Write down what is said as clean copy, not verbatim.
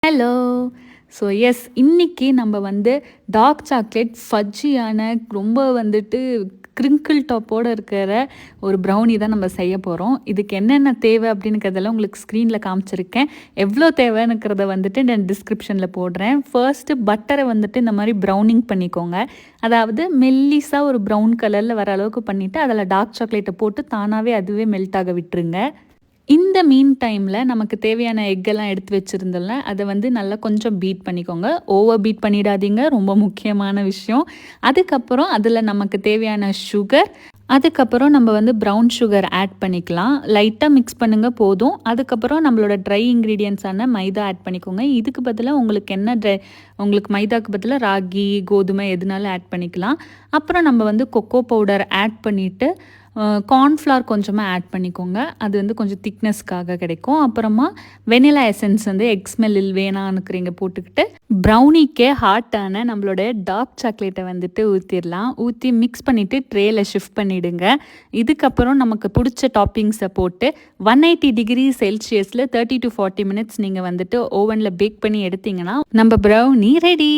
Hello. So S, இன்னைக்கு நம்ம வந்து டார்க் சாக்லேட் ஃபஜ்ஜியான ரொம்ப வந்துட்டு கிரிங்கிள் டாப்போடு இருக்கிற ஒரு ப்ரௌனி தான் நம்ம செய்ய போகிறோம். இதுக்கு என்னென்ன தேவை அப்படின்னுக்கிறதெல்லாம் உங்களுக்கு ஸ்க்ரீனில் காமிச்சிருக்கேன். எவ்வளோ தேவைன்னுக்கிறத வந்துட்டு நான் டிஸ்கிரிப்ஷனில் போடுறேன். ஃபர்ஸ்ட்டு பட்டரை வந்துட்டு இந்த மாதிரி ப்ரௌனிங் பண்ணிக்கோங்க. அதாவது மெல்லிஸாக ஒரு ப்ரௌன் கலரில் வர அளவுக்கு பண்ணிவிட்டு அதில் டார்க் சாக்லேட்டை போட்டு தானாகவே அதுவே மெல்ட் ஆக விட்டுருங்க. இந்த மீன் டைமில் நமக்கு தேவையான எக்கெல்லாம் எடுத்து வச்சுருந்தோம்ல, அதை வந்து நல்லா கொஞ்சம் பீட் பண்ணிக்கோங்க. ஓவர் பீட் பண்ணிடாதீங்க, ரொம்ப முக்கியமான விஷயம். அதுக்கப்புறம் அதில் நமக்கு தேவையான சுகர், அதுக்கப்புறம் நம்ம வந்து ப்ரௌன் சுகர் ஆட் பண்ணிக்கலாம். லைட்டாக மிக்ஸ் பண்ணுங்கள் போதும். அதுக்கப்புறம் நம்மளோட ட்ரை இன்க்ரீடியன்ஸான மைதா ஆட் பண்ணிக்கோங்க. இதுக்கு பதிலாக உங்களுக்கு என்ன உங்களுக்கு மைதாக்கு பதிலாக ராகி, கோதுமை எதுனாலும் ஆட் பண்ணிக்கலாம். அப்புறம் நம்ம வந்து கொக்கோ பவுடர் ஆட் பண்ணிவிட்டு கார்ன்ஃப்ளவர் கொஞ்சமாக ஆட் பண்ணிக்கோங்க. அது வந்து கொஞ்சம் திக்னஸ்க்காக கிடைக்கும். அப்புறமா வெனிலா எசன்ஸ் வந்து எக்ஸ்மெல்லில் வேணான்னுக்குறீங்க போட்டுக்கிட்டு ப்ரௌனிக்கே ஹாட்டான நம்மளோட டார்க் சாக்லேட்டை வந்துட்டு ஊற்றிடலாம். ஊற்றி மிக்ஸ் பண்ணிவிட்டு ட்ரேயில் ஷிஃப்ட் பண்ணிவிடுங்க. இதுக்கப்புறம் நமக்கு பிடிச்ச டாப்பிங்ஸை போட்டு 180 டிகிரி செல்சியஸில் 30 to 40 மினிட்ஸ் நீங்கள் வந்துட்டு ஓவனில் பேக் பண்ணி எடுத்திங்கன்னா நம்ம ப்ரௌனி ரெடி.